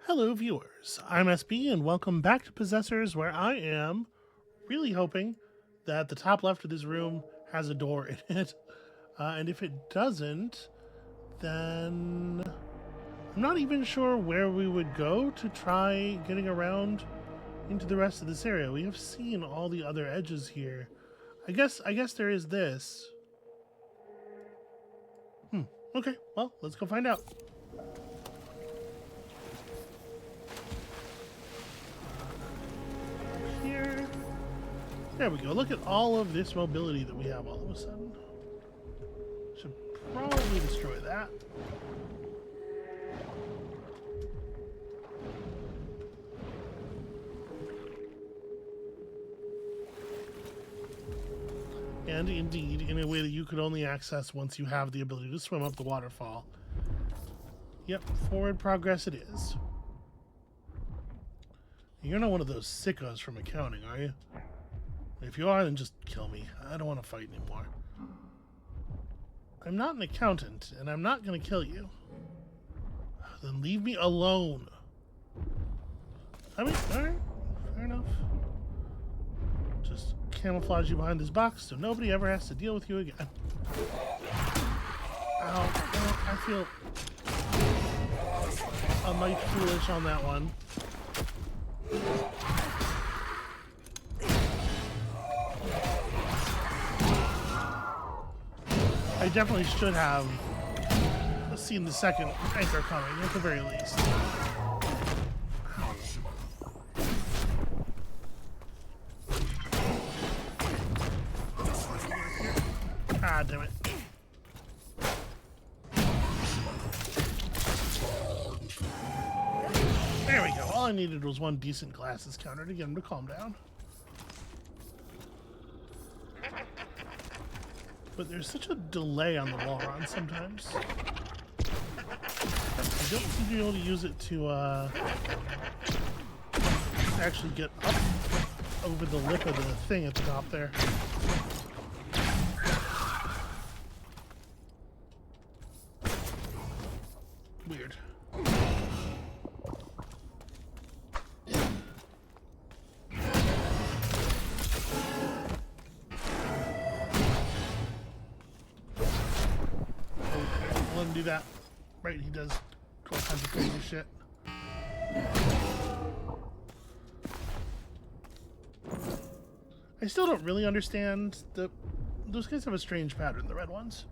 Hello, viewers. I'm SB, and welcome back to Possessors, where I am really hoping that the top left of this room has a door in it. And if it doesn't, then I'm not even sure where we would go to try getting around into the rest of this area. We have seen all the other edges here. I guess there is this. Okay, well, let's go find out. Here. There we go. Look at all of this mobility that we have all of a sudden. Should probably destroy that. And indeed, in a way that you could only access once you have the ability to swim up the waterfall. Yep, forward progress it is. You're not one of those sickos from accounting, are you? If you are, then just kill me. I don't want to fight anymore. I'm not an accountant, and I'm not going to kill you. Then leave me alone. I mean, alright, fair enough. Just camouflage you behind this box so nobody ever has to deal with you again. Ow, I feel a mite foolish on that one. I definitely should have seen the second anchor coming, at the very least. Ah, damn it. There we go. All I needed was one decent glasses counter to get him to calm down. But there's such a delay on the wall run sometimes. I don't seem to be able to use it to actually get up over the lip of the thing at the top there. Weird. Let him do that. Right, he does all kinds of crazy shit. I still don't really understand those guys have a strange pattern, the red ones.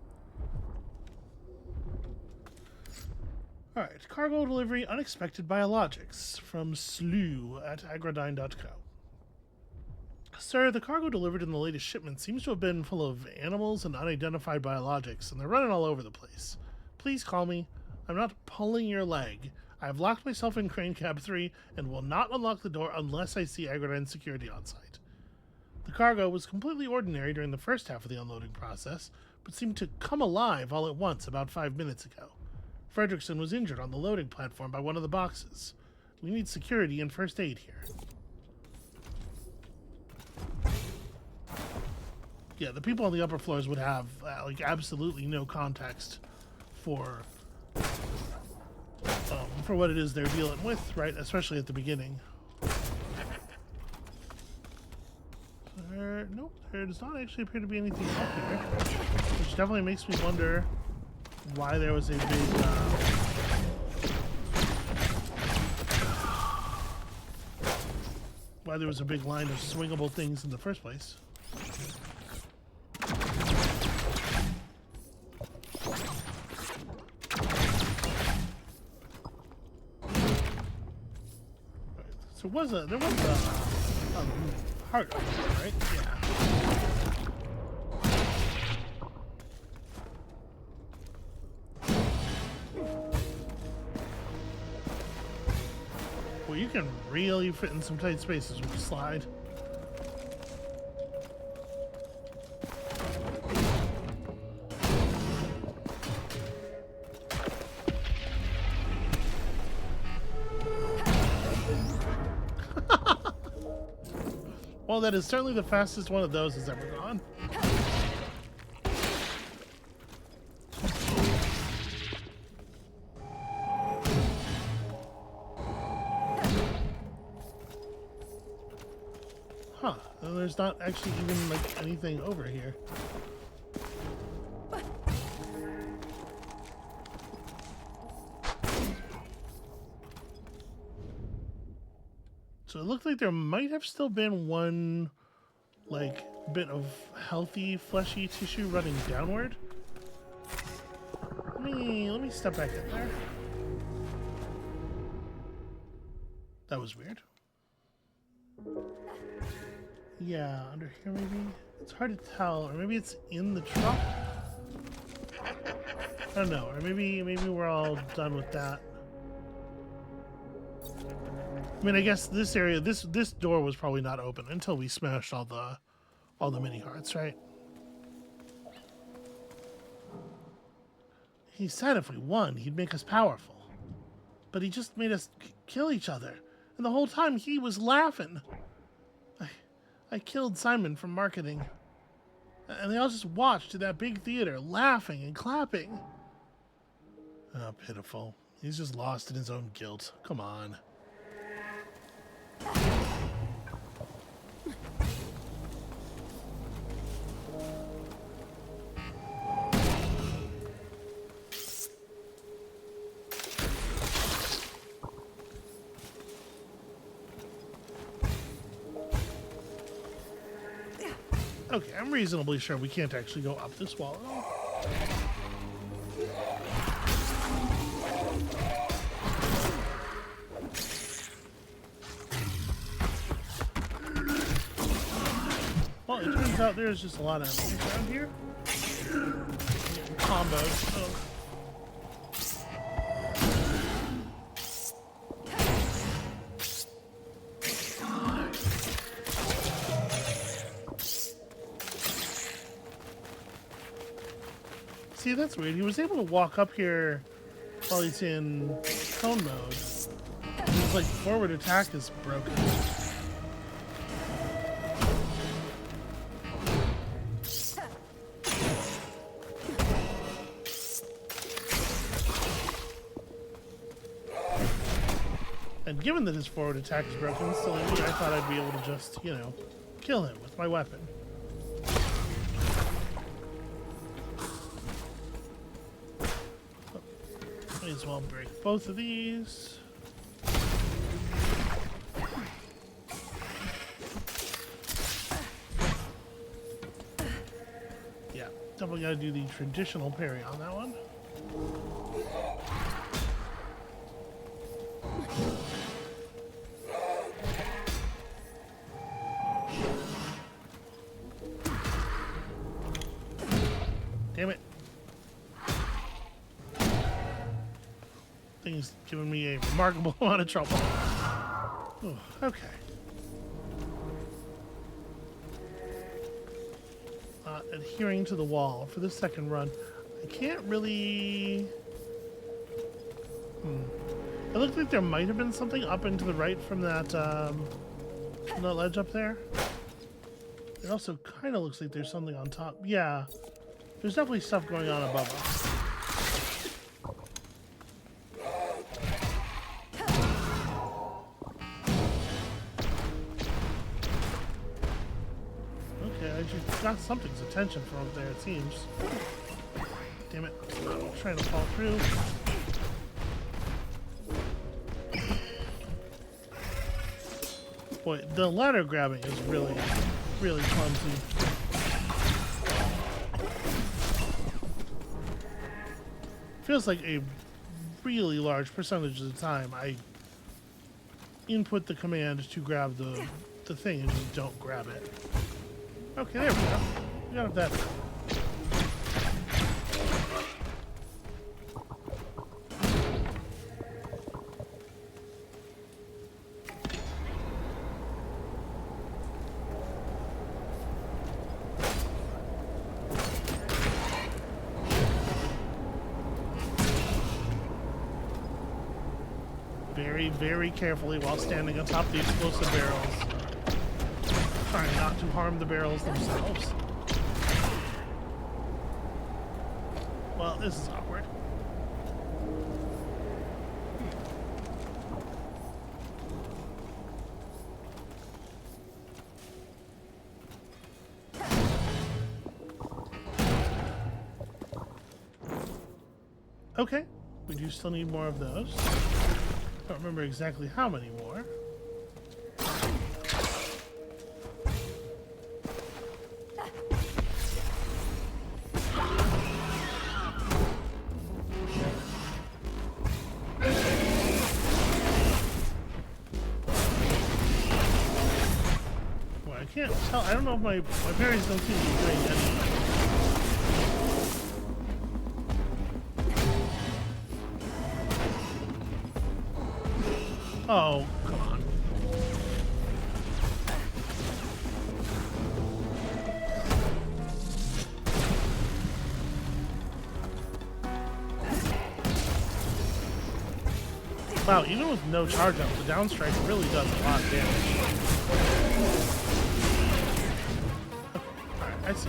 Alright, cargo delivery unexpected biologics from Slew at agrodyne.co. Sir, the cargo delivered in the latest shipment seems to have been full of animals and unidentified biologics, and they're running all over the place. Please call me. I'm not pulling your leg. I have locked myself in Crane Cab 3 and will not unlock the door unless I see Agrodyne security on site. The cargo was completely ordinary during the first half of the unloading process, but seemed to come alive all at once about 5 minutes ago. Fredrickson was injured on the loading platform by one of the boxes. We need security and first aid here. Yeah, the people on the upper floors would have like absolutely no context for what it is they're dealing with, right? Especially at the beginning. Nope, there does not actually appear to be anything up here, which definitely makes me wonder why there was a big line of swingable things in the first place. So there was a heart over there, right? Yeah. Well, you can really fit in some tight spaces with the slide. Well, that is certainly the fastest one of those has ever gone. Huh. And there's not actually even, like, anything over here. So it looked like there might have still been one, like, bit of healthy, fleshy tissue running downward. Let me step back in there. That was weird. Yeah, under here maybe? It's hard to tell. Or maybe it's in the truck? I don't know. Or maybe we're all done with that. I mean, I guess this area, this door was probably not open until we smashed all the mini hearts, right? He said if we won, he'd make us powerful. But he just made us kill each other. And the whole time he was laughing. I killed Simon from marketing. And they all just watched in that big theater, laughing and clapping. Oh, pitiful. He's just lost in his own guilt. Come on. Okay, I'm reasonably sure we can't actually go up this wall at all. Well, it turns out there's just a lot of enemies around here. Combos. Oh. See, that's weird. He was able to walk up here while he's in cone mode. His, like, forward attack is broken. And given that his forward attack is broken, silly me, I thought I'd be able to just, you know, kill him with my weapon. Might as well break both of these. Yeah, definitely gotta do the traditional parry on that one. Damn it. Thing's giving me a remarkable amount of trouble. Ooh, okay. Adhering to the wall for this second run. I can't really... It looked like there might have been something up and to the right from that ledge up there. It also kind of looks like there's something on top. Yeah. There's definitely stuff going on above us. Okay, I just got something's attention from up there, it seems. Damn it. I'm trying to fall through. Boy, the ladder grabbing is really, really clumsy. Feels like a really large percentage of the time I input the command to grab the thing and just don't grab it. Okay, there we go. We got that. Very, very carefully while standing atop the explosive barrels. Trying not to harm the barrels themselves. Well, this is awkward. Okay, we do still need more of those. Don't remember exactly how many more. Well, I can't tell. I don't know if my parries don't seem to be doing anything. Oh, come on. Wow, even with no charge up, the down strike really does a lot of damage. Okay, alright, I see.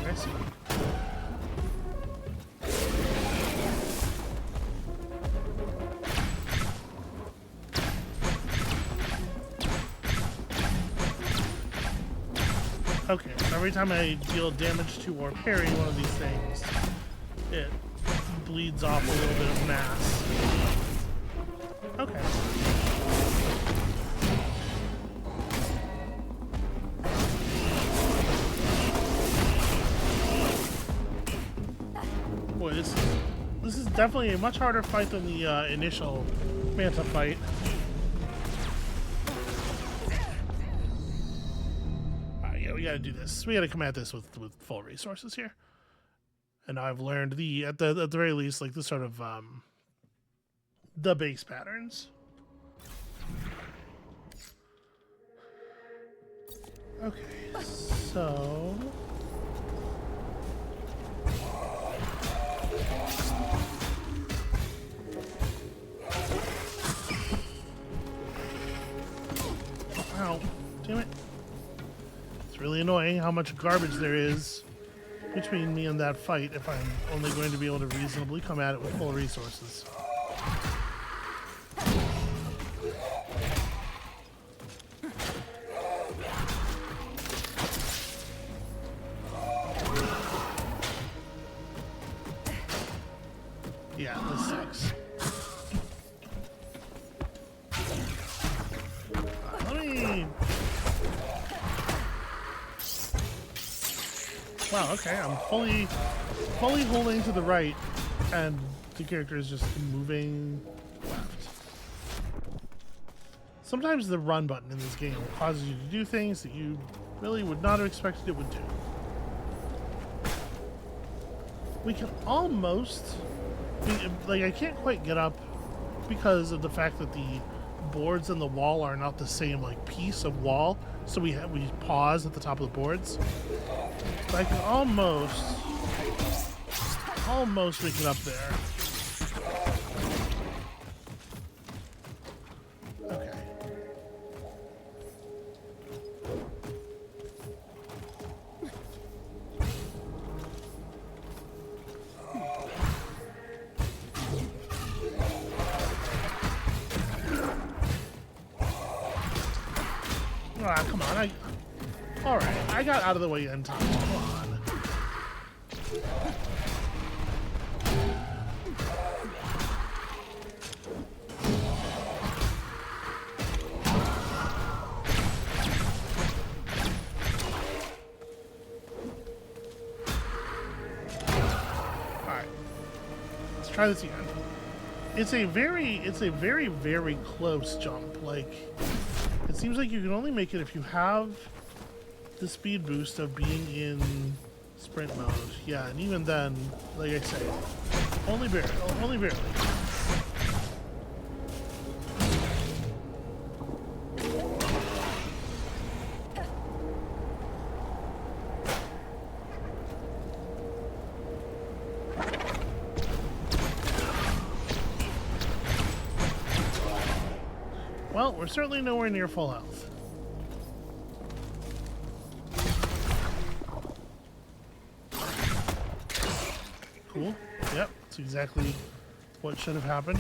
Okay, so every time I deal damage to or parry one of these things, it bleeds off a little bit of mass. Okay. Boy, this is definitely a much harder fight than the initial Manta fight. We gotta do this. We gotta come at this with full resources here. And I've learned at the very least, like the sort of the base patterns. Okay, so ow, damn it. It's really annoying how much garbage there is between me and that fight if I'm only going to be able to reasonably come at it with full resources. Yeah, this sucks. Let me... Wow, okay, I'm fully holding to the right, and the character is just moving left. Sometimes the run button in this game causes you to do things that you really would not have expected it would do. We can almost... Like, I can't quite get up because of the fact that the boards and the wall are not the same, like, piece of wall. So we pause at the top of the boards. But I can almost make it up there. Okay. Ah, come on. Alright, I got out of the way in time. Come on. Alright. Let's try this again. It's a very, very close jump. Like, it seems like you can only make it if you have the speed boost of being in sprint mode. Yeah, and even then, like I say, only barely. Well, we're certainly nowhere near full health. Cool. Yep, that's exactly what should have happened.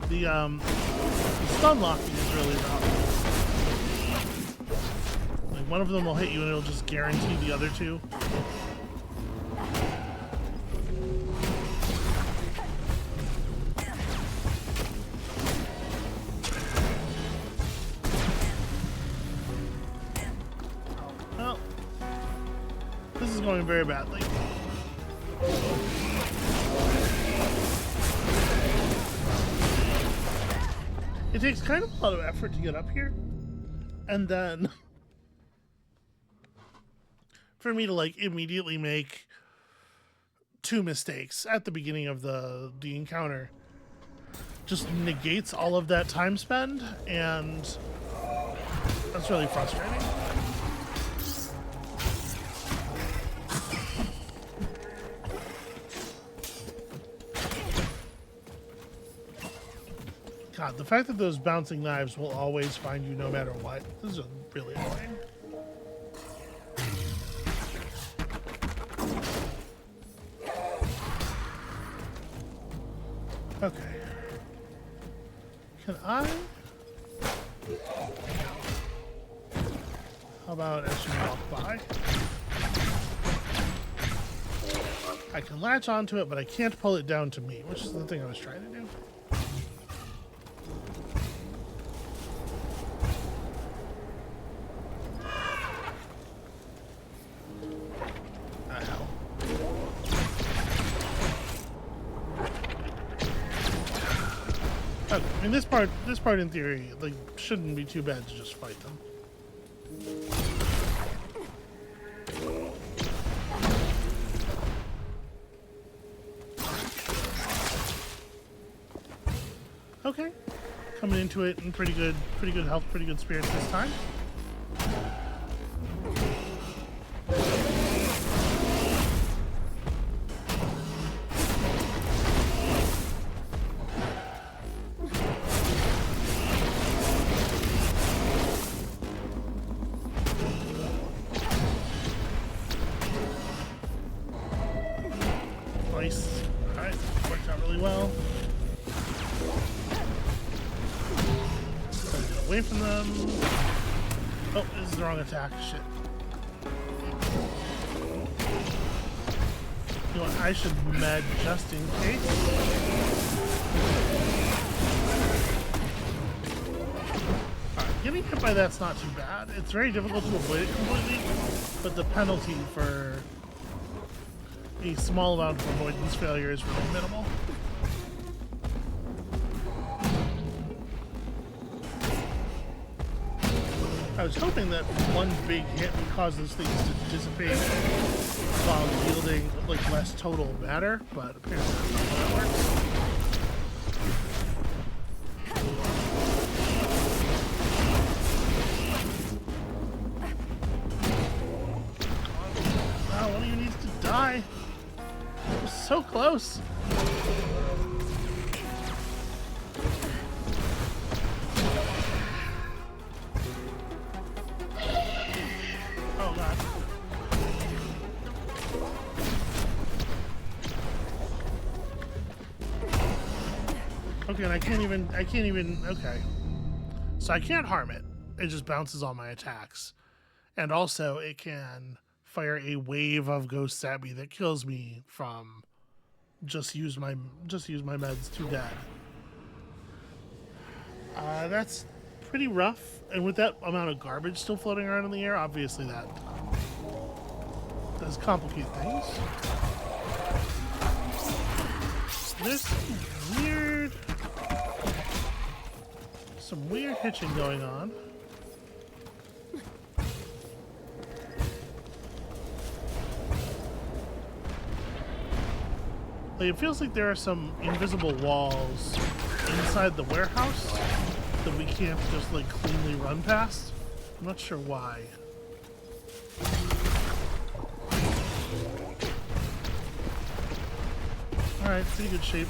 The stun locking is really rough. Like, one of them will hit you and it'll just guarantee the other two. Well, this is going very badly. It takes kind of a lot of effort to get up here, and then for me to like immediately make 2 mistakes at the beginning of the encounter just negates all of that time spend, and that's really frustrating. God, the fact that those bouncing knives will always find you no matter what, this is really annoying. Okay. Can I? How about as you walk by? I can latch onto it, but I can't pull it down to me, which is the thing I was trying to do. Okay, I mean, this part in theory, like, shouldn't be too bad to just fight them. Okay, coming into it in pretty good health, pretty good spirits this time. Nice. Alright, worked out really well. Get away from them. Oh, this is the wrong attack. Shit. You know what? I should med just in case. Alright, getting hit by that's not too bad. It's very difficult to avoid it completely, but the penalty for a small amount of avoidance failure is really minimal. I was hoping that one big hit would cause those things to dissipate while yielding like less total matter, but apparently that's not how that works. Wow, one of you needs to die. So close. Oh god. Okay, and I can't even, okay. So I can't harm it. It just bounces all my attacks. And also it can fire a wave of ghosts at me that kills me from just use my meds to dead. That's pretty rough, and with that amount of garbage still floating around in the air, obviously that does complicate things. There's some weird hitching going on. Like, it feels like there are some invisible walls inside the warehouse that we can't just like cleanly run past. I'm not sure why. Alright, pretty good shape.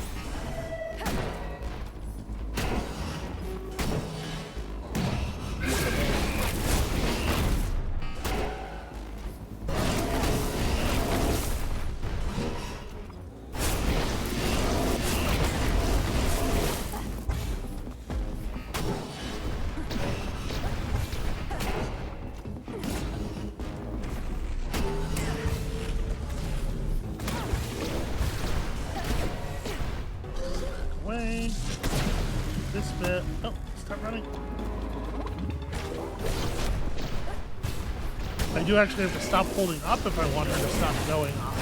I do actually have to stop holding up if I want her to stop going up.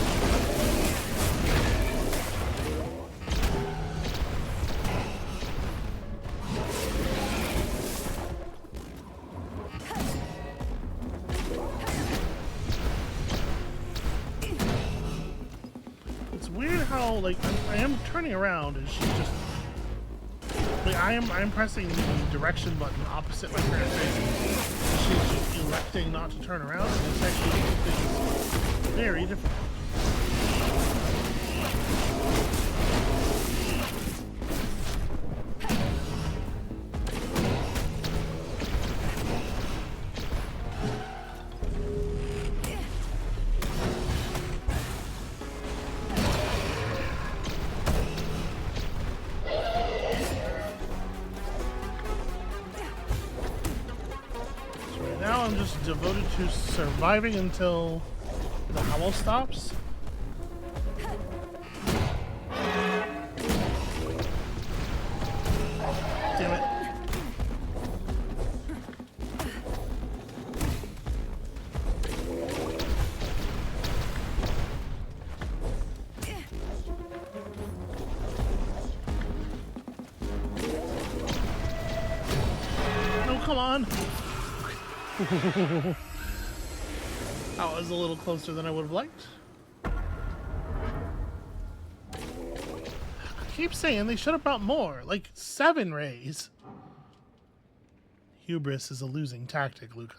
It's weird how, like, I am turning around and she's just... Like, I am pressing the direction button opposite my current face. She's just electing not to turn around, and it's actually very different. Now I'm just devoted to surviving until the howl stops. Damn it. No, come on. That was a little closer than I would have liked. I keep saying they should have brought more, like 7 rays. Hubris is a losing tactic, Luca.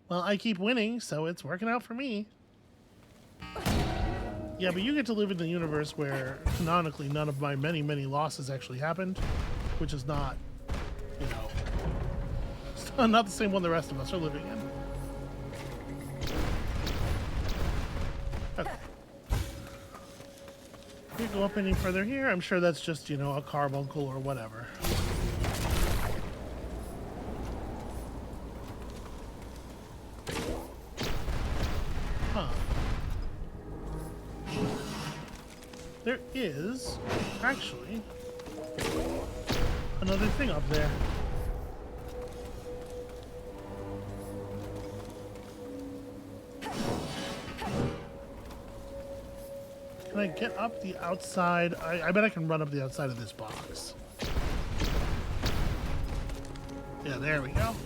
Well, I keep winning, so it's working out for me. Yeah, but you get to live in the universe where, canonically, none of my many, many losses actually happened, which is not, you know, not the same one the rest of us are living in. Okay. If we go up any further here, I'm sure that's just, you know, a carbuncle or whatever. Huh. There is, actually, another thing up there. Can I get up the outside? I bet I can run up the outside of this box. Yeah, there we go.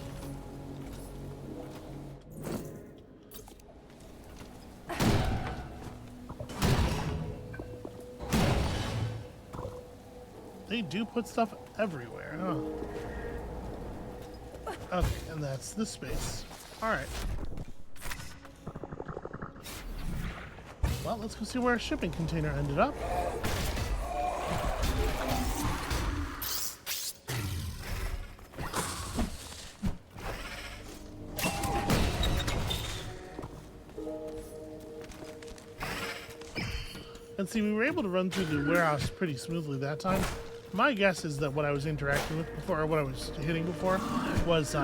They do put stuff everywhere, huh? Okay, and that's the space. Alright. Well, let's go see where our shipping container ended up. And see, we were able to run through the warehouse pretty smoothly that time. My guess is that what I was interacting with before, or what I was hitting before, was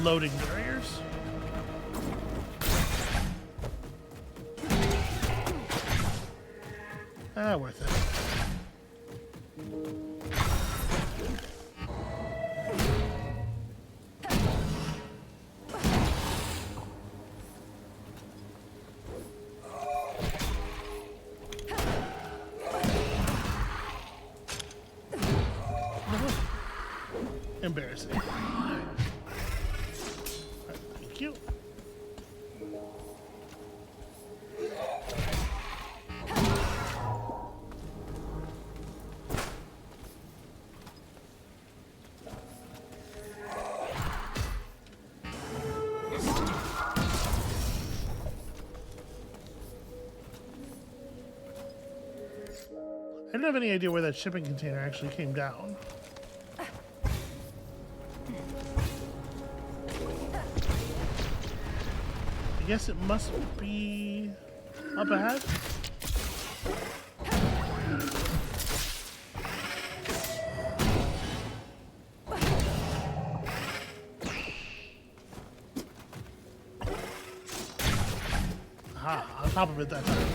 loading barriers. Ah, worth it. Embarrassing. Right, thank you. I don't have any idea where that shipping container actually came down. I guess it must be up ahead. Aha, on top of it that time.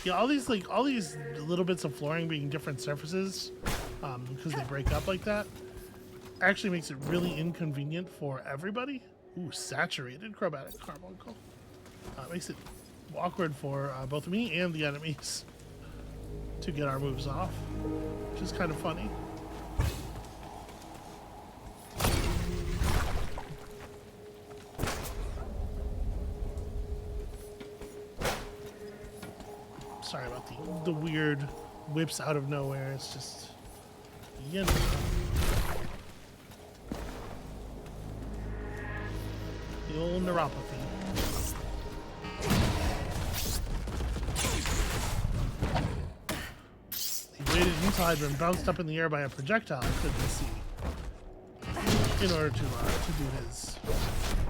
Yeah, all these little bits of flooring being different surfaces because they break up like that. Actually makes it really inconvenient for everybody. Ooh, saturated chromatic carbuncle. Makes it awkward for both me and the enemies to get our moves off, which is kind of funny. Sorry about the weird whips out of nowhere. It's just, you know. The old neuropathy. He waited until I'd been bounced up in the air by a projectile I couldn't see in order to do his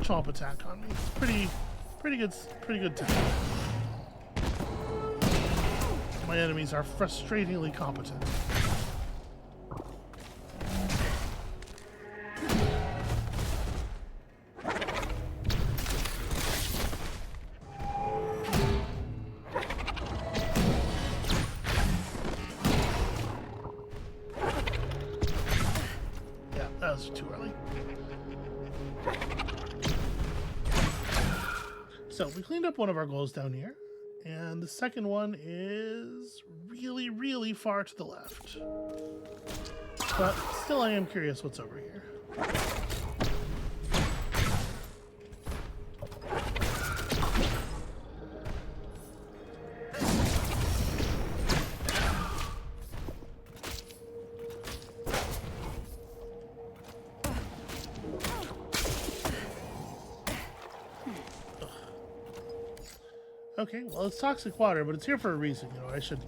chomp attack on me. It's pretty good time. My enemies are frustratingly competent. Yeah, that was too early. So we cleaned up one of our goals down here. And the second one is really, really far to the left. But still, I am curious what's over here. Okay, well, it's toxic water, but it's here for a reason. You know, I should...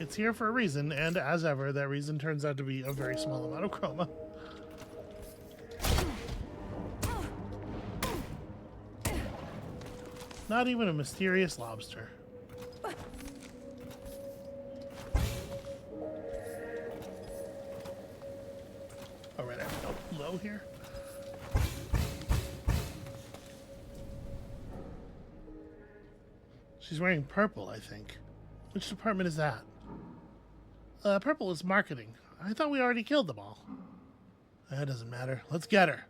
It's here for a reason, and as ever, that reason turns out to be a very small amount of chroma. Not even a mysterious lobster. Alright, I have to go low here. She's wearing purple, I think. Which department is that? Purple is marketing. I thought we already killed them all. That doesn't matter. Let's get her.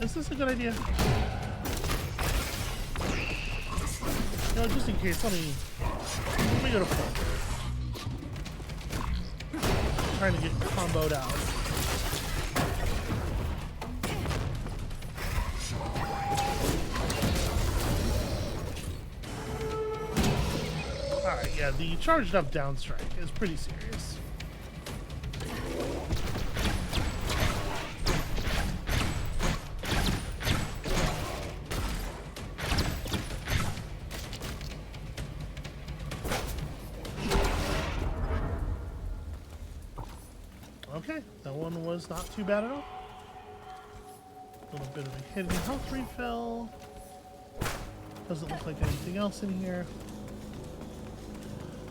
Is this a good idea? No, just in case, let me go to full. I'm trying to get comboed out. Alright, yeah, the charged up down strike is pretty serious. Okay, that one was not too bad at all. A little bit of a hidden health refill. Doesn't look like anything else in here.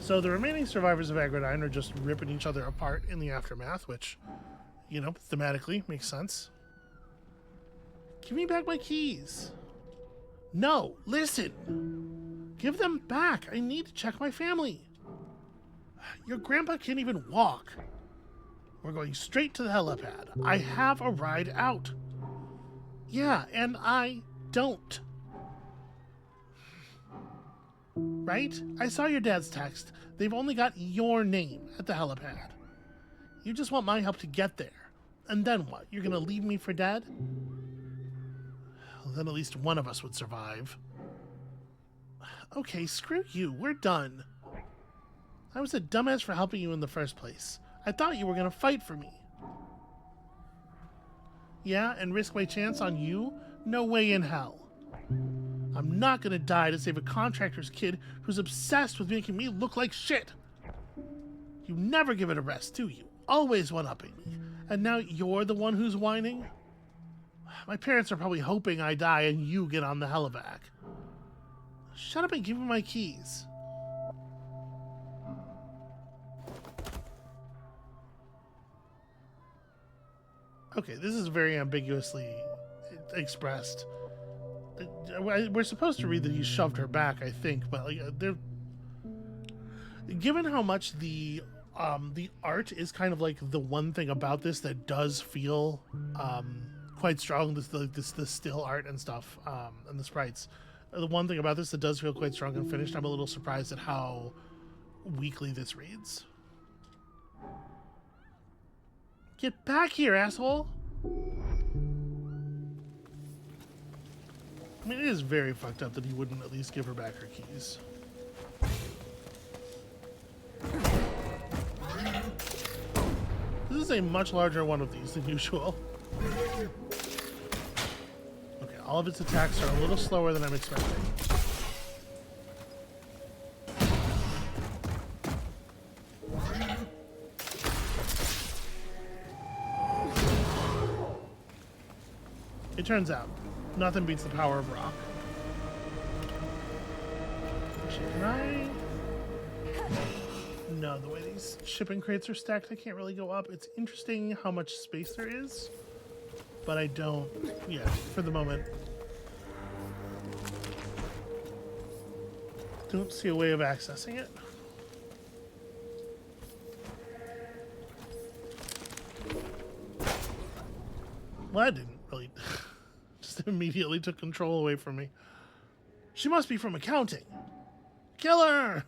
So the remaining survivors of Agrodine are just ripping each other apart in the aftermath, which, you know, thematically makes sense. Give me back my keys. No, listen. Give them back. I need to check my family. Your grandpa can't even walk. We're going straight to the helipad. I have a ride out. Yeah, and I don't. Right? I saw your dad's text. They've only got your name at the helipad. You just want my help to get there. And then what? You're gonna leave me for dead? Well, then at least one of us would survive. Okay, screw you. We're done. I was a dumbass for helping you in the first place. I thought you were gonna fight for me. Yeah, and risk my chance on you? No way in hell. I'm I'm not gonna die to save a contractor's kid who's obsessed with making me look like shit. You never give it a rest, do you? Always one-upping me. And now you're the one who's whining? My parents are probably hoping I die and you get on the helivac. Shut up and give me my keys. Okay, this is very ambiguously expressed. We're supposed to read that he shoved her back, I think, but like, given how much the art is kind of like the one thing about this that does feel quite strong, the still art and stuff, and the sprites. The one thing about this that does feel quite strong and finished, I'm a little surprised at how weakly this reads. Get back here, asshole! I mean, it is very fucked up that he wouldn't at least give her back her keys. This is a much larger one of these than usual. Okay, all of its attacks are a little slower than I'm expecting. It turns out, nothing beats the power of rock. Actually, can I... No, the way these shipping crates are stacked, I can't really go up. It's interesting how much space there is, but I don't... Yeah, for the moment. Don't see a way of accessing it. Well, that didn't really... Just immediately took control away from me. She must be from accounting. Kill her!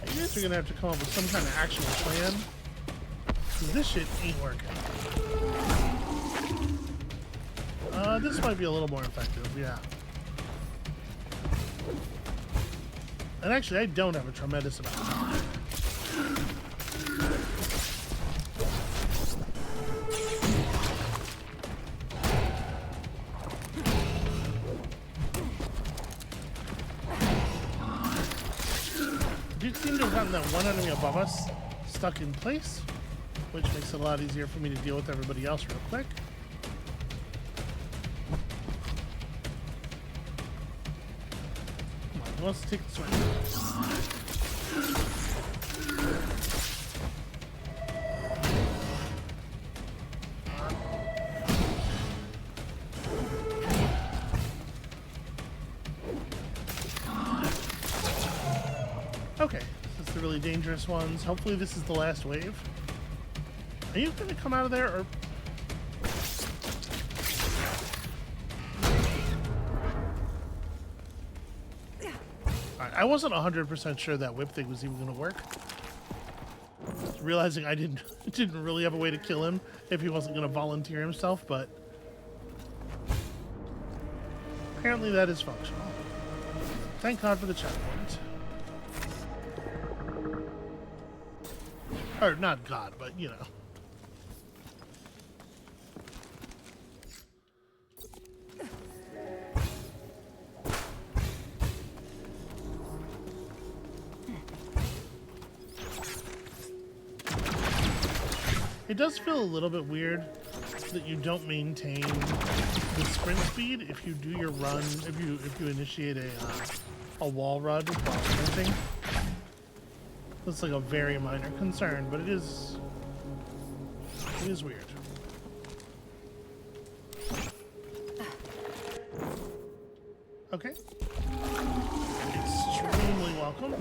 You guys are gonna have to come up with some kind of actual plan, because this shit ain't working. This might be a little more effective, yeah. And actually, I don't have a tremendous amount of time. We do seem to have gotten that one enemy above us stuck in place, which makes it a lot easier for me to deal with everybody else real quick. Come on, who wants to take the swing? Okay, this is the really dangerous ones. Hopefully this is the last wave. Are you gonna come out of there, or... Alright, I wasn't 100% sure that whip thing was even gonna work. Realizing I didn't really have a way to kill him if he wasn't gonna volunteer himself, but... apparently that is functional. Thank God for the checkpoint. Or, not God, but, you know. It does feel a little bit weird that you don't maintain the sprint speed if you do your run, if you initiate a wall run while sprinting. That's like a very minor concern, but it is weird. Okay. Extremely welcome.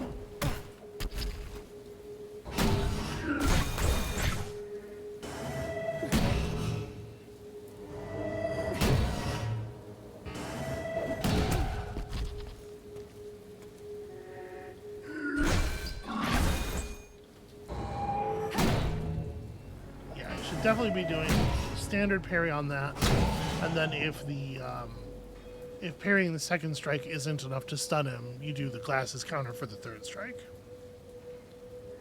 Definitely be doing standard parry on that, and then if if parrying the second strike isn't enough to stun him, you do the glasses counter for the third strike.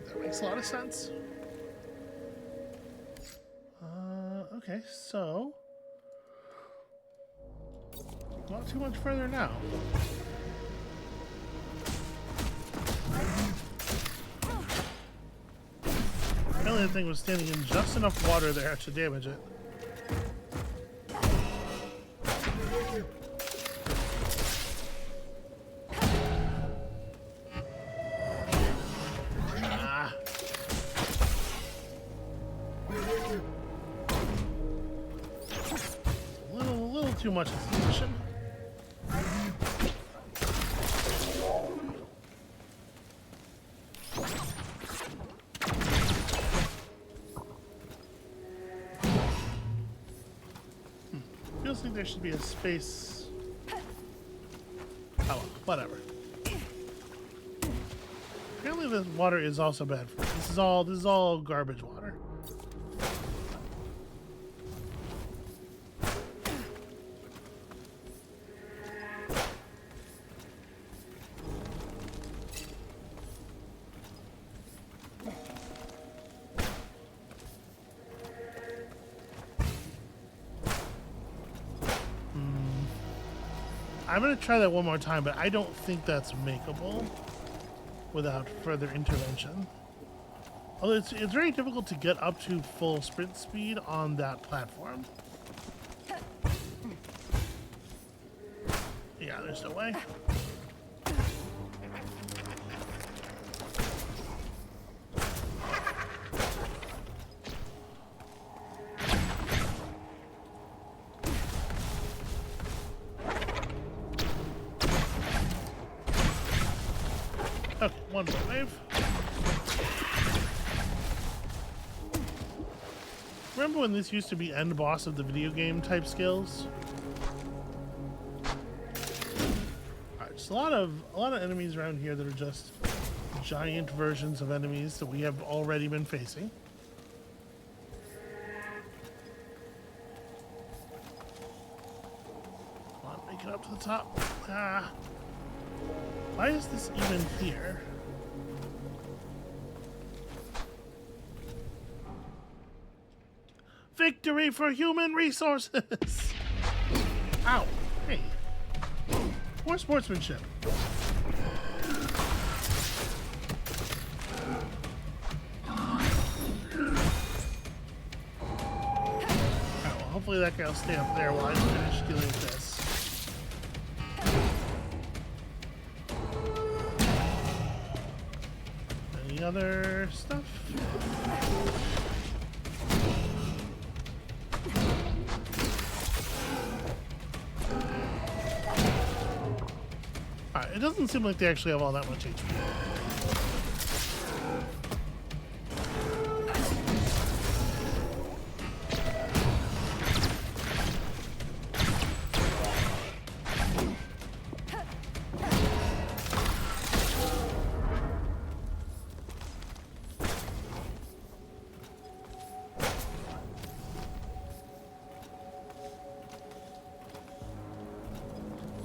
That makes a lot of sense. Okay, so not too much further now. Apparently the thing was standing in just enough water there to damage it. Too much exposition. Feels like there should be a space. Oh well, whatever. Apparently the water is also bad for me. This is all garbage water. I'm going to try that one more time, but I don't think that's makeable without further intervention. Although it's very difficult to get up to full sprint speed on that platform. Yeah, there's no way. Okay, one more wave. Remember when this used to be end boss of the video game type skills? Alright, just a lot of enemies around here that are just giant versions of enemies that we have already been facing. Come on, make it up to the top. Ah. Why is this even here? Victory for human resources! Ow. Hey. More sportsmanship. Alright, well, hopefully that guy will stay up there while I finish dealing with this. Any other stuff? Alright, it doesn't seem like they actually have all that much HP.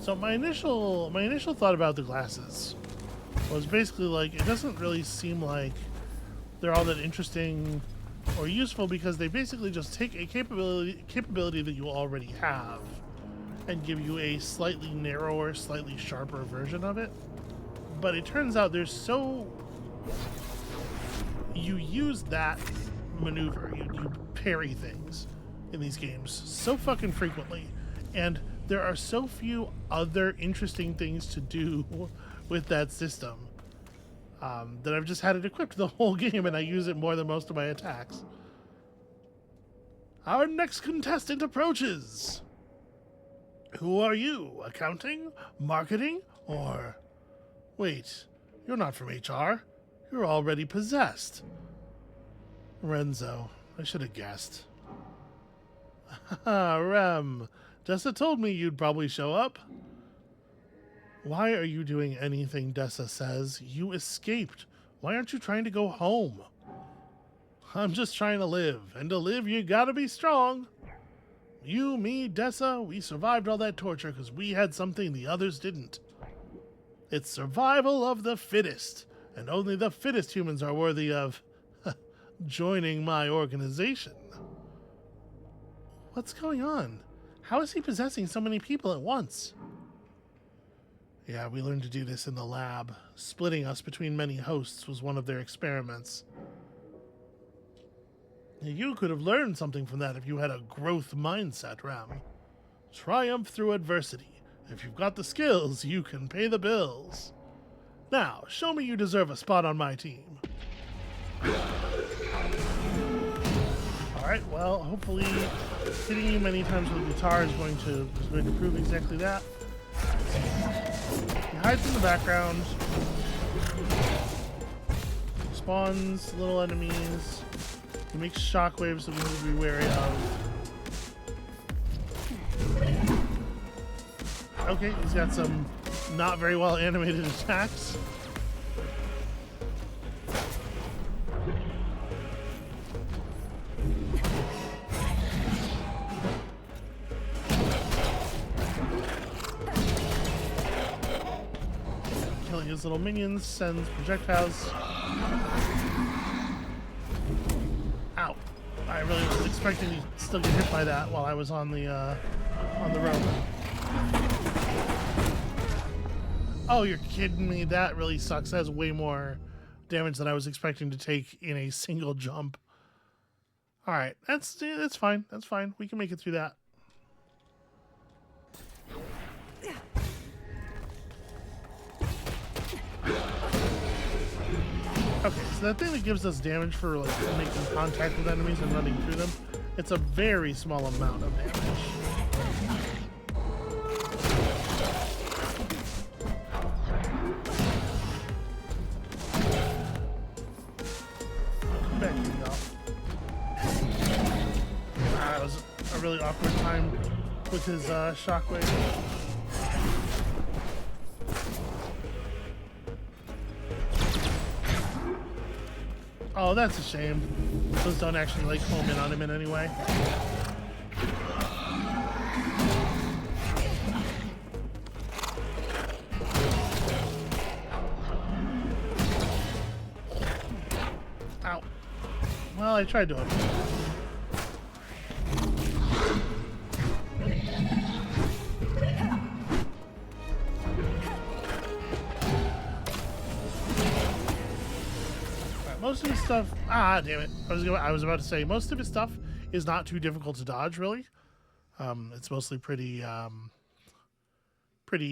So my initial thought about the glasses was basically like, it doesn't really seem like they're all that interesting or useful because they basically just take a capability that you already have and give you a slightly narrower, slightly sharper version of it. But it turns out you use that maneuver, you parry things in these games so fucking frequently, and there are so few other interesting things to do with that system that I've just had it equipped the whole game, and I use it more than most of my attacks. Our next contestant approaches. Who are you? Accounting? Marketing? Or... Wait, you're not from HR. You're already possessed. Renzo, I should have guessed. Haha, Rem. Dessa told me you'd probably show up. Why are you doing anything Dessa says? You escaped. Why aren't you trying to go home? I'm just trying to live. And to live, you gotta be strong. You, me, Dessa, we survived all that torture because we had something the others didn't. It's survival of the fittest, and only the fittest humans are worthy of joining my organization. What's going on? How is he possessing so many people at once? Yeah, we learned to do this in the lab. Splitting us between many hosts was one of their experiments. You could have learned something from that if you had a growth mindset, Ram. Triumph through adversity. If you've got the skills, you can pay the bills. Now, show me you deserve a spot on my team. Alright, well, hopefully hitting you many times with a guitar is going to prove exactly that. He hides in the background. Spawns little enemies. He makes shockwaves that we need to be wary of. Okay, he's got some not very well animated attacks. Killing his little minions sends projectiles. Ow. I really was expecting to still get hit by that while I was on the rope. Oh, you're kidding me. That really sucks. That has way more damage than I was expecting to take in a single jump. Alright, that's fine. That's fine. We can make it through that. Okay, so that thing that gives us damage for like making contact with enemies and running through them, it's a very small amount of damage. Back you go. That was a really awkward time with his shockwave. Oh, that's a shame. Those don't actually like home in on him in any way. Ow. Well, I tried to him. Most of his stuff, damn it. I was about to say, most of his stuff is not too difficult to dodge, really. It's mostly pretty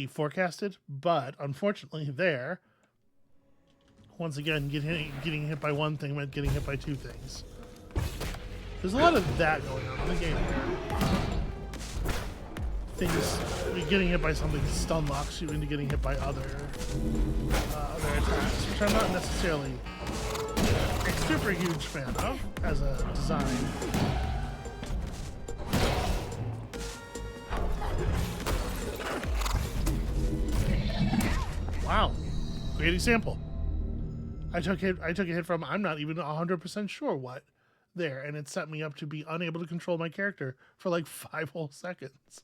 forecasted, but unfortunately there, once again, getting hit by one thing meant getting hit by two things. There's a lot of that going on in the game here. Getting hit by something stun locks you into getting hit by other attacks, which I'm not necessarily a super huge fan of as a design. Wow, great example. I took a hit from I'm not even 100% sure what there, and it set me up to be unable to control my character for like 5 whole seconds.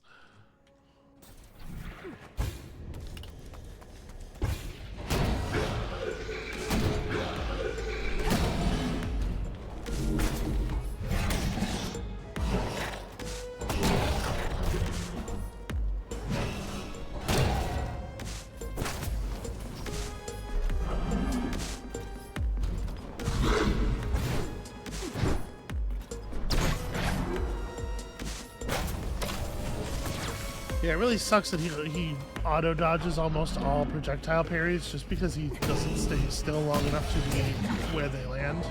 Yeah, it really sucks that he auto dodges almost all projectile parries just because he doesn't stay still long enough to be where they land.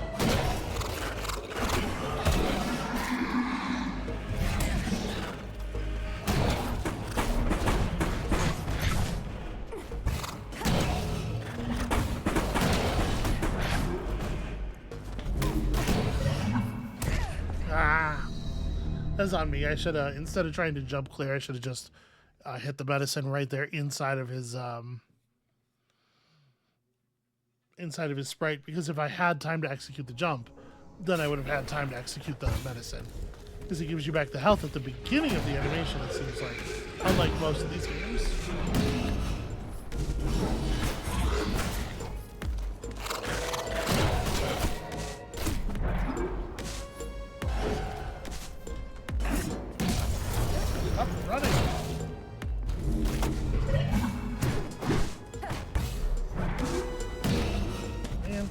That's on me. I should have, instead of trying to jump clear, I should have just hit the medicine right there inside of his sprite, because if I had time to execute the jump, then I would have had time to execute the medicine. Because it gives you back the health at the beginning of the animation, it seems like. Unlike most of these games. Up, running. Man.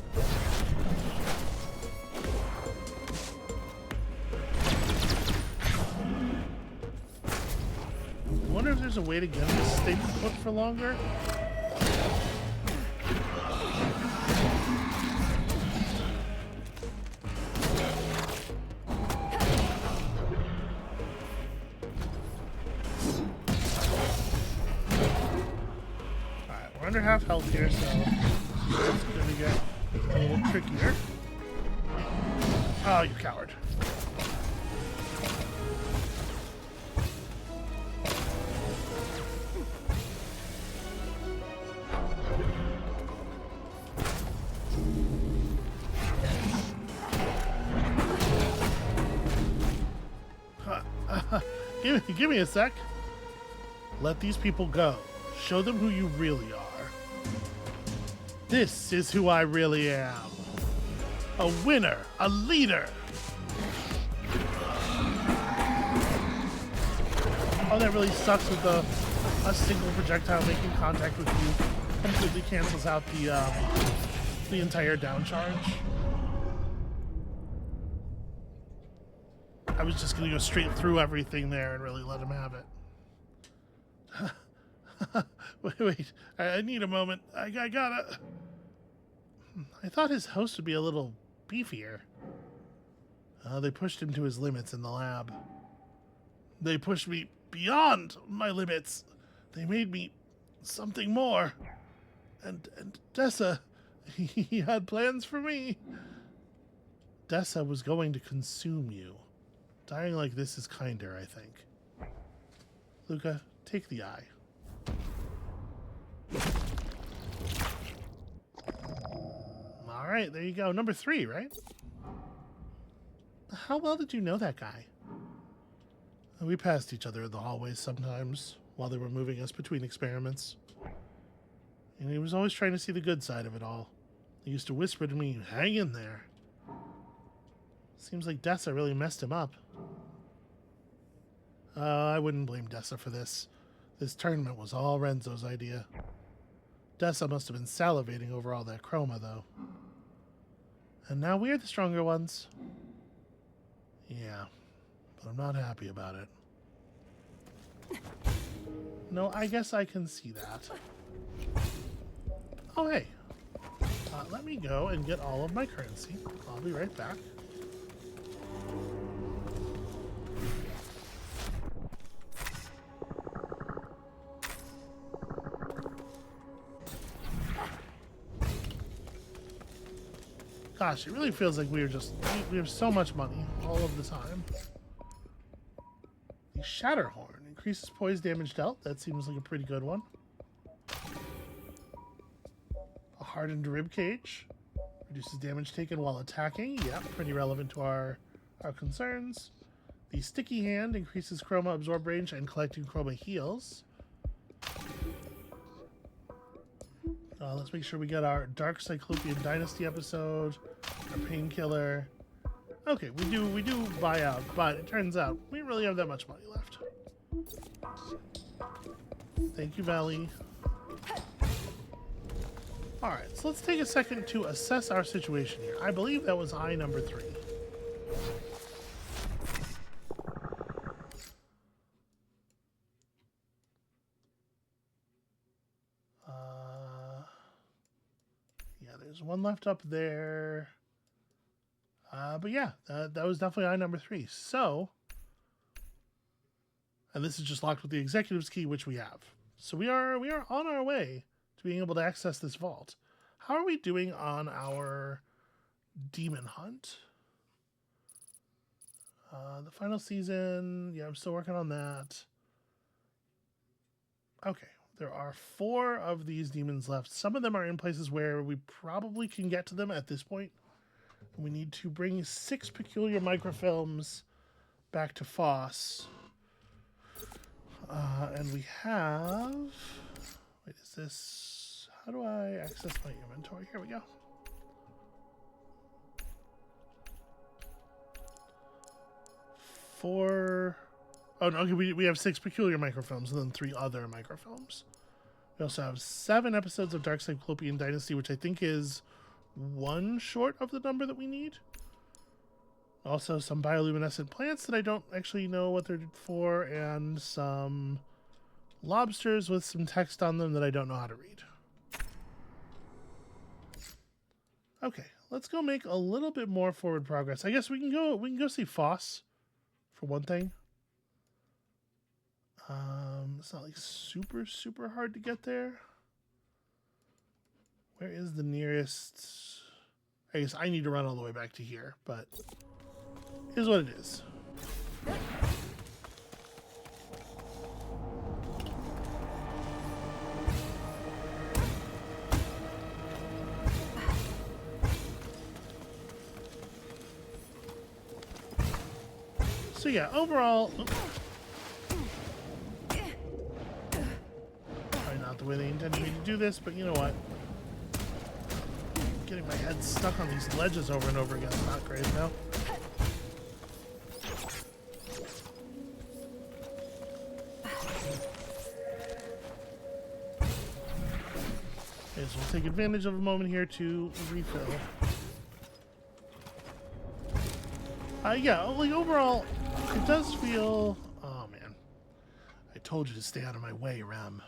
I wonder if there's a way to get this stay put for longer. Alright, we're under half health here, so it's going to get a little trickier. Oh, you coward. Give me a sec. Let these people go. Show them who you really are. This is who I really am. A winner, a leader. Oh, that really sucks with a single projectile making contact with you completely cancels out the entire down charge. I was just gonna go straight through everything there and really let him have it. wait, I need a moment. I gotta... I thought his host would be a little beefier. They pushed him to his limits in the lab. They pushed me beyond my limits. They made me something more. And Dessa, he had plans for me. Dessa was going to consume you. Dying like this is kinder, I think. Luca, take the eye. Alright, there you go. Number 3, right? How well did you know that guy? We passed each other in the hallways sometimes while they were moving us between experiments. And he was always trying to see the good side of it all. He used to whisper to me, hang in there. Seems like Dessa really messed him up. I wouldn't blame Dessa for this. This tournament was all Renzo's idea. Dessa must have been salivating over all that chroma, though. And now we're the stronger ones. Yeah, but I'm not happy about it. No, I guess I can see that. Oh, hey. Let me go and get all of my currency. I'll be right back. Gosh, it really feels like we have so much money all of the time. The Shatterhorn increases poise damage dealt. That seems like a pretty good one. A hardened rib cage reduces damage taken while attacking. Yeah, pretty relevant to our concerns. The sticky hand increases chroma absorb range and collecting chroma heals. Let's make sure we get our Dark Cyclopean Dynasty episode, our painkiller. Okay, we do buy out, but it turns out we don't really have that much money left. Thank you, Valley. Alright, so let's take a second to assess our situation here. I believe that was eye number 3. There's one left up there. But yeah, that was definitely eye number 3. So, and this is just locked with the executive's key, which we have. So we are on our way to being able to access this vault. How are we doing on our demon hunt? The final season, yeah, I'm still working on that. Okay. There are 4 of these demons left. Some of them are in places where we probably can get to them at this point. We need to bring 6 peculiar microfilms back to Foss. And we have... Wait, is this... How do I access my inventory? Here we go. Four... Oh, no, okay, we have 6 peculiar microfilms and then 3 other microfilms. We also have 7 episodes of Dark Cyclopean Dynasty, which I think is 1 short of the number that we need. Also, some bioluminescent plants that I don't actually know what they're for, and some lobsters with some text on them that I don't know how to read. Okay, let's go make a little bit more forward progress. I guess we can go see Foss for one thing. It's not like super hard to get there. Where is the nearest? I guess I need to run all the way back to here, but here's what it is. So yeah, overall, probably not the way they intended me to do this, but you know what? Getting my head stuck on these ledges over and over again is not great, though. Okay, so we'll take advantage of a moment here to refill. Yeah, like overall, it does feel... Oh, man. I told you to stay out of my way, Rem.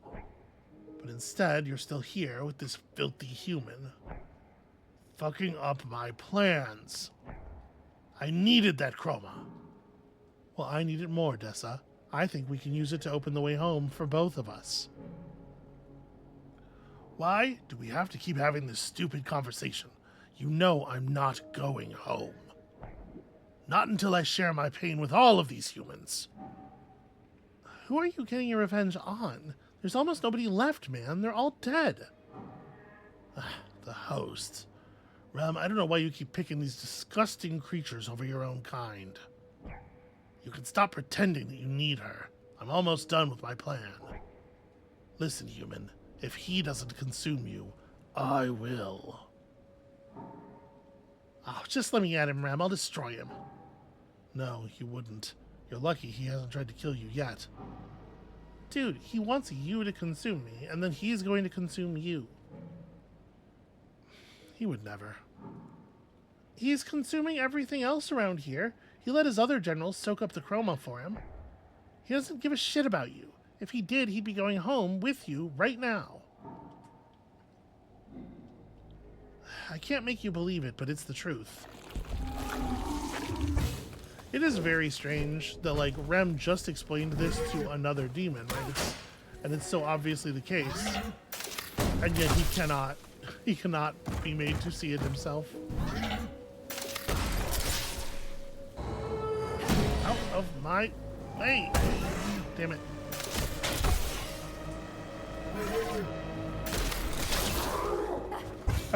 But instead, you're still here with this filthy human. Fucking up my plans. I needed that chroma. Well, I need it more, Dessa. I think we can use it to open the way home for both of us. Why do we have to keep having this stupid conversation? You know I'm not going home. Not until I share my pain with all of these humans. Who are you getting your revenge on? There's almost nobody left, man. They're all dead. The host. Rem, I don't know why you keep picking these disgusting creatures over your own kind. You can stop pretending that you need her. I'm almost done with my plan. Listen, human. If he doesn't consume you, I will. Oh, just let me at him, Rem. I'll destroy him. No, you wouldn't. You're lucky he hasn't tried to kill you yet. Dude, he wants you to consume me, and then he's going to consume you. He would never. He's consuming everything else around here. He let his other generals soak up the chroma for him. He doesn't give a shit about you. If he did, he'd be going home with you right now. I can't make you believe it, but it's the truth. It is very strange that, like, Rem just explained this to another demon, right? And it's so obviously the case. And yet he cannot be made to see it himself. Out of my way! Damn it.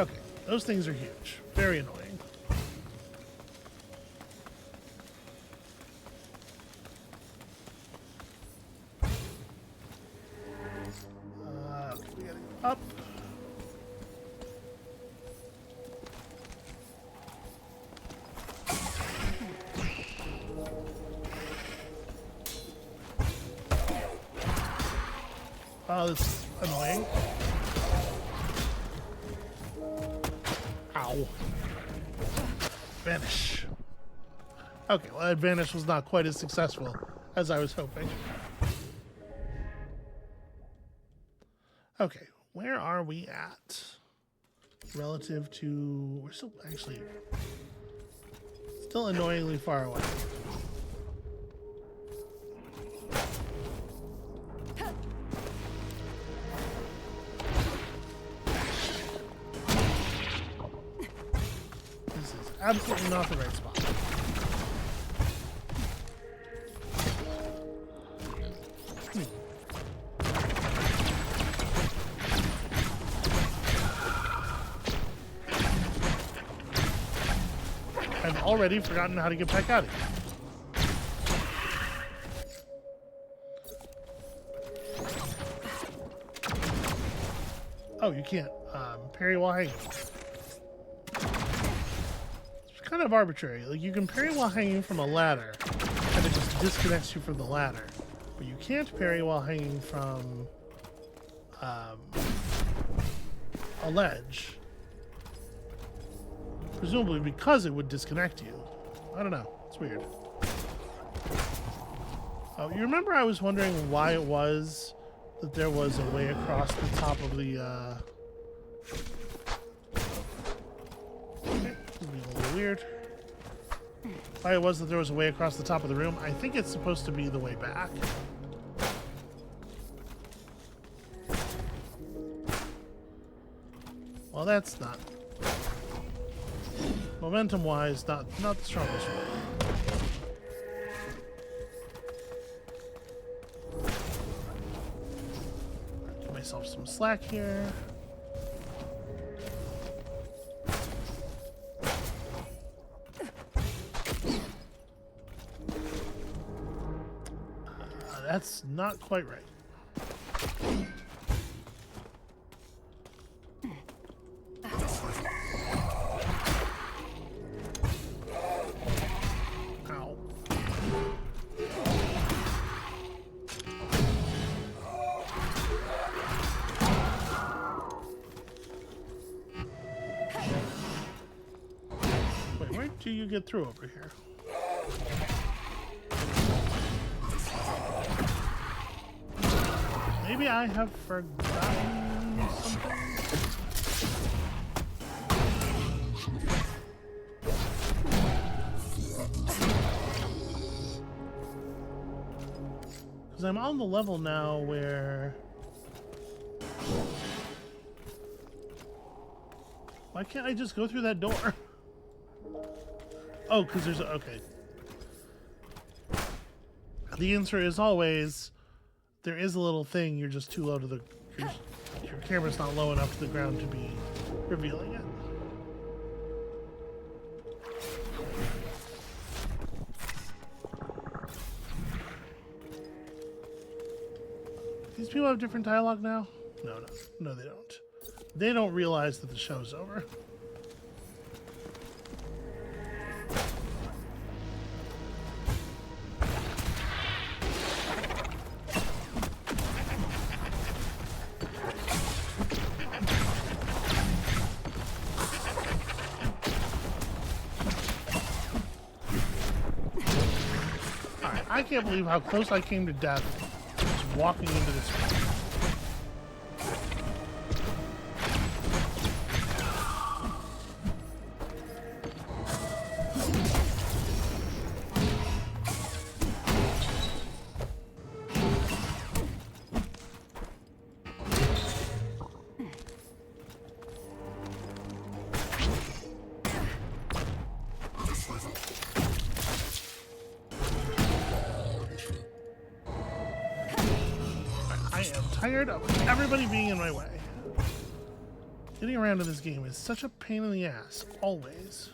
Okay, those things are huge. Very annoying. We gotta go up. Oh, this is annoying. Ow. Vanish. Okay, well, that vanish was not quite as successful as I was hoping. Okay, where are we at? Relative to... We're still actually... Still annoyingly far away. This is absolutely not the right spot. I've already forgotten how to get back out of here. Oh, you can't parry while hanging. It's kind of arbitrary. Like, you can parry while hanging from a ladder, and it just disconnects you from the ladder. But you can't parry while hanging from a ledge. Presumably because it would disconnect you. I don't know. It's weird. Oh, you remember I was wondering why it was that there was a way across the top of the, Okay, this is being a little weird. Why it was that there was a way across the top of the room. I think it's supposed to be the way back. Well, that's not... Momentum-wise, not the strongest one. Give myself some slack here. That's not quite right. Do you get through over here? Maybe I have forgotten something. Because I'm on the level now where... Why can't I just go through that door? Oh, because there's a... Okay. The answer is always, there is a little thing, you're just too low to the... Your camera's not low enough to the ground to be revealing it. These people have different dialogue now? No, they don't. They don't realize that the show's over. I can't believe how close I came to death just walking into this room. Tired of everybody being in my way. Getting around in this game is such a pain in the ass, always.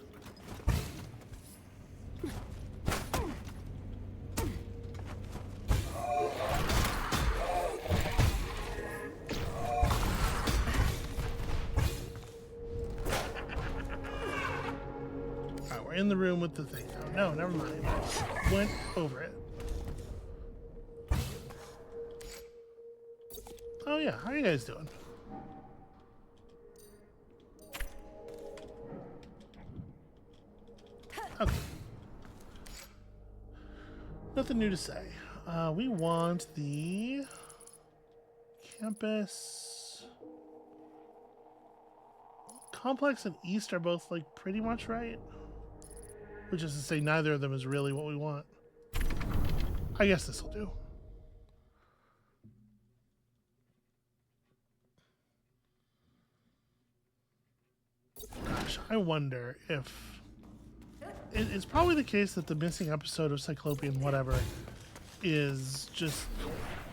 Alright, we're in the room with the thing. Oh, no, never mind. Went over it. Oh yeah, how are you guys doing? Okay. Nothing new to say. We want the campus. Complex and East are both like pretty much right. Which is to say neither of them is really what we want. I guess this will do. Gosh, I wonder if... It's probably the case that the missing episode of Cyclopean whatever is just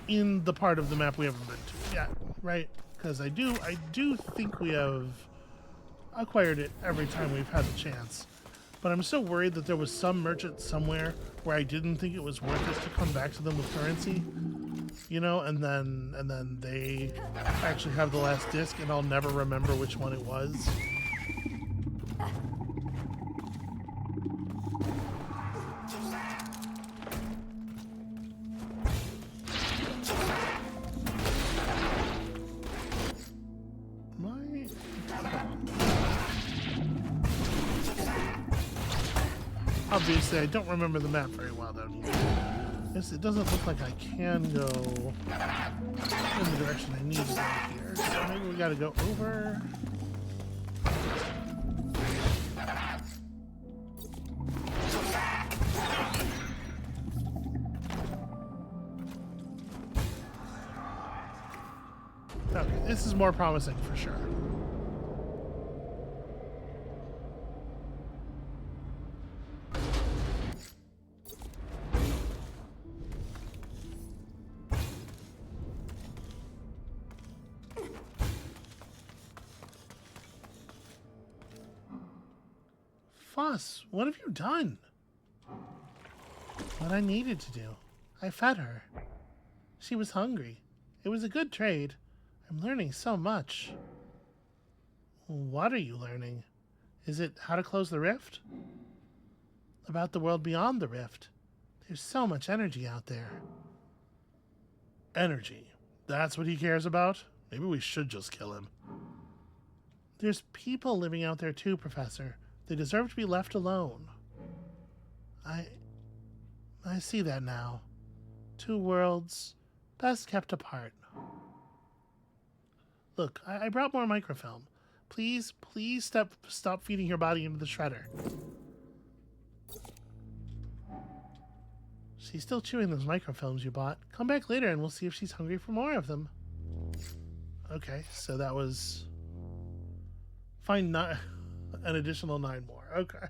in the part of the map we haven't been to yet, right? Because I do think we have acquired it every time we've had the chance. But I'm so worried that there was some merchant somewhere where I didn't think it was worth it to come back to them with currency. you know, and then they actually have the last disc, and I'll never remember which one it was. Obviously, I don't remember the map very well, though. Yes, it doesn't look like I can go in the direction I need to go here. So maybe we gotta go over. Okay, this is more promising for sure. Foss, what have you done? What I needed to do. I fed her. She was hungry. It was a good trade. I'm learning so much. What are you learning? Is it how to close the rift? About the world beyond the rift. There's so much energy out there. Energy? That's what he cares about? Maybe we should just kill him. There's people living out there too, Professor. They deserve to be left alone. I see that now. Two worlds, best kept apart. Look, I brought more microfilm. Please stop feeding your body into the shredder. She's still chewing those microfilms you bought. Come back later and we'll see if she's hungry for more of them. Okay, so that was... Find an additional 9 more. Okay.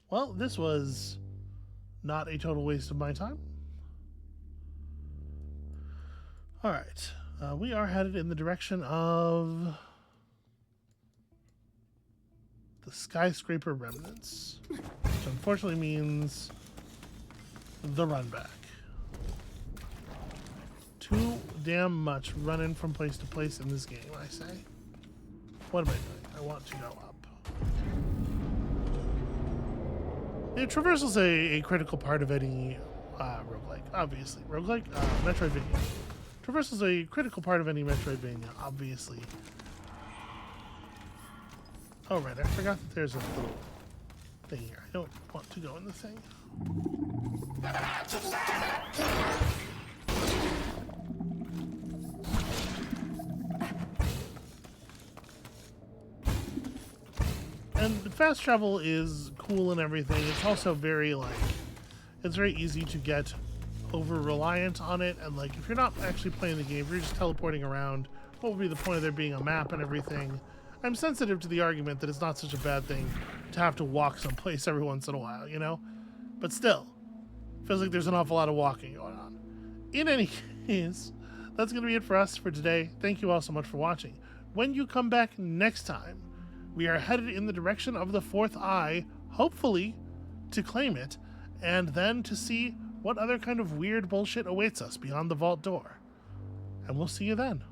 Well, this was not a total waste of my time. Alright. We are headed in the direction of the skyscraper remnants, which unfortunately means the run back. Too damn much running from place to place in this game, I say. What am I doing? I want to go up. Yeah, traversal is a critical part of any roguelike, obviously. Roguelike? Metroidvania. Traversal is a critical part of any Metroidvania, obviously. Oh, right, I forgot that there's a little thing here. I don't want to go in the thing. And fast travel is cool and everything. It's also very, it's very easy to get over-reliant on it. And, if you're not actually playing the game, if you're just teleporting around, what would be the point of there being a map and everything? I'm sensitive to the argument that it's not such a bad thing to have to walk someplace every once in a while, you know? But still, feels like there's an awful lot of walking going on. In any case, that's going to be it for us for today. Thank you all so much for watching. When you come back next time, we are headed in the direction of the fourth eye, hopefully to claim it, and then to see what other kind of weird bullshit awaits us beyond the vault door. And we'll see you then.